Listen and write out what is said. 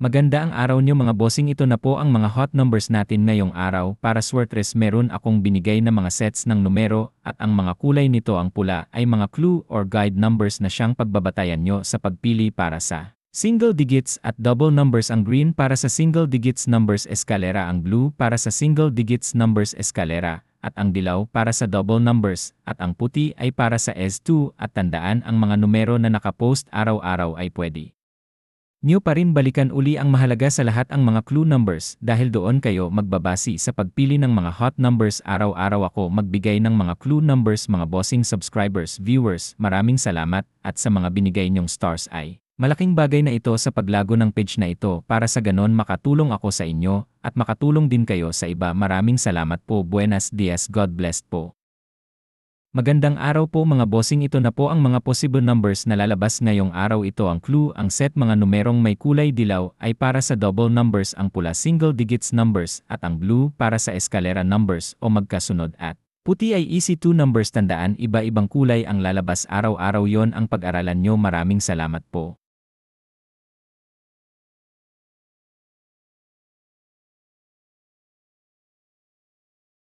Maganda ang araw nyo mga bossing, ito na po ang mga hot numbers natin ngayong araw. Para Swertres meron akong binigay na mga sets ng numero at ang mga kulay nito ang pula ay mga clue or guide numbers na siyang pagbabatayan nyo sa pagpili para sa single digits at double numbers. Ang green para sa single digits numbers eskalera, ang blue para sa single digits numbers eskalera, at ang dilaw para sa double numbers, at ang puti ay para sa S2 at tandaan ang mga numero na nakapost araw-araw ay pwede nyo pa rin balikan uli. Ang mahalaga sa lahat ang mga clue numbers dahil doon kayo magbabasi sa pagpili ng mga hot numbers. Araw-araw ako magbigay ng mga clue numbers mga bossing subscribers, viewers. Maraming salamat at sa mga binigay nyong stars ay malaking bagay na ito sa paglago ng page na ito para sa ganon makatulong ako sa inyo at makatulong din kayo sa iba. Maraming salamat po. Buenos dias. God bless po. Magandang araw po mga bossing, ito na po ang mga possible numbers na lalabas ngayong araw. Ito ang clue, ang set mga numerong may kulay dilaw ay para sa double numbers, ang pula single digits numbers, at ang blue para sa eskalera numbers o magkasunod, at puti ay easy 2 numbers. Tandaan iba-ibang kulay ang lalabas araw-araw, yon ang pag-aralan nyo. Maraming salamat po.